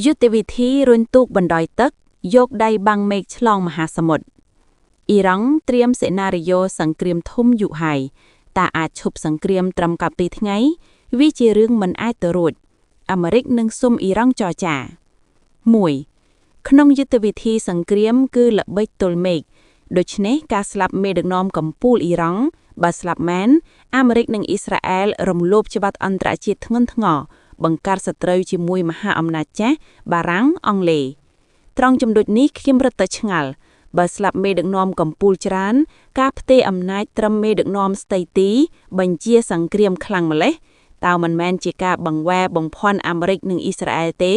យុទ្ធវិធីរុញទូកបណ្ដោយទឹកយកដៃបាំងមេឃឆ្លងមហាសមុទ្រអ៊ីរ៉ង់ត្រៀមសេណារីយ៉ូសង្គ្រាមធំយូរហើយតែអាចឈប់សង្គ្រាមត្រឹម2ថ្ងៃវាជារឿងមិនអាចទៅរួចអាមេរិកនឹងសុំអ៊ីរ៉ង់ចរចា 1. ក្នុងយុទ្ធវិធីសង្គ្រាមគឺល្បិចទល់មេឃដូច្នេះការស្លាប់មេដឹកនាំកំពូលអ៊ីរ៉ង់បើស្លាប់មែនអាមេរិកនិងអ៊ីស្រាអែលរំលោភច្បាប់អន្តរជាតិធ្ងន់ធ្ងរបង្កើតសត្រូវជាមួយមហាអំណាចចាស់បារាំងអង់គ្លេសត្រង់ចំណុចនេះខ្ញុំរត់ទៅឆ្ងល់បើស្លាប់មេដឹកនាំកំពូលច្រើនការផ្ទេរអំណាចត្រឹមមេដឹកនាំស្ដីទីបញ្ជាសង្គ្រាមខ្លាំងម្ល៉េះតើមិនមែនជាការបង្វែរបំភាន់អាមេរិកនិងអ៊ីស្រាអែលទេ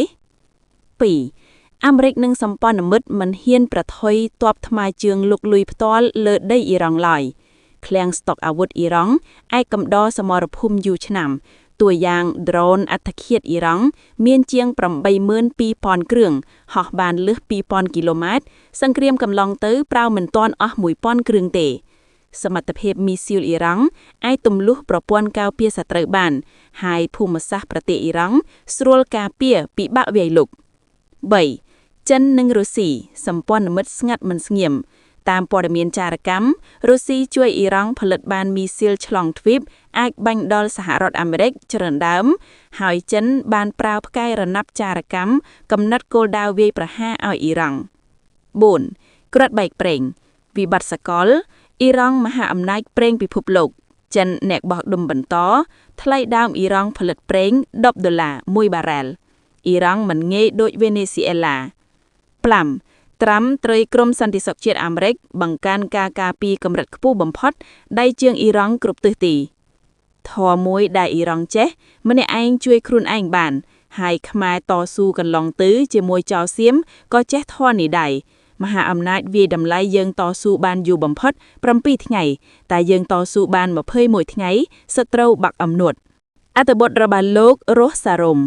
2. អាមេរិកនិងសម្ព័ន្ធមិត្តមិនហ៊ានប្រថុយទ័ពថ្មើរជើងលុកលុយផ្ទាល់លើដីអ៊ីរ៉ង់ឡើយឃ្លាំងស្តុកអាវុធអ៊ីរ៉ង់ឯកកំដរសមរភូមិយូរឆ្នាំតួយ៉ាងដ្រូនអត្តឃាតអ៊ីរ៉ង់មានជាង 82,000 គ្រឿងហោះបានលើស 2,000 គីឡូម៉ែត្រសង្គ្រាមកន្លងទៅប្រើមិនទាន់អស់ 1,000 គ្រឿងទេសមត្ថភាពមីស៊ីលអ៊ីរ៉ង់អាចទម្លុះប្រព័ន្ធការពារសត្រូវបានហើយភូមិសាស្ត្រប្រទេសអ៊ីរ៉ង់ស្រួលការពារពិបាកវាយលុក 3. ចិននិងរុស្ស៊ីសម្ព័ន្ធមិត្តស្ងាត់មិនស្ងៀមតាមព័ត៌មានចារកម្មរុស្ស៊ីជួយអ៊ីរ៉ង់ផលិតបានមីស៊ីលឆ្លងទ្វីបអាចបាញ់ដល់សហរដ្ឋអាមេរិកច្រើនដើមហើយចិនបានប្រើផ្កាយរណាប់ចារកម្មកំណត់គោលដៅវាយប្រហារឲ្យអ៊ីរ៉ង់ 4. គ្រាប់បែកប្រេងវិបត្តិសកលអ៊ីរ៉ង់មហាអំណាចប្រេងពិភពលោកចិនអ្នកបោះដុំបន្តថ្លៃដើមអ៊ីរ៉ង់ផលិតប្រេង$10 1បារ៉ែលអ៊ីរ៉ង់មិនងាយដូចវេណេស៊ុយអេឡា 5. ត្រាំត្រូវក្រុមសន្តិសុខជាតិអាមេរិកបង្កើនការការពារកម្រិតខ្ពស់បំផុតដៃជើងអ៊ីរ៉ង់គ្រប់ទិសទីធម៌មួយដែលអ៊ីរ៉ង់ចេះម្នាក់ឯងជួយខ្លួនឯងបានហើយខ្មែរតស៊ូកន្លងទៅជាមួយចៅសៀមក៏ចេះធម៌នេះដែរមហាអំណាចវាយតម្លៃយើងតស៊ូបានយូរបំផុត7ថ្ងៃតែយើងតស៊ូបាន21ថ្ងៃសត្រូវបាក់អំនួតអត្ថបទរបស់លោករស់សារ៉ុម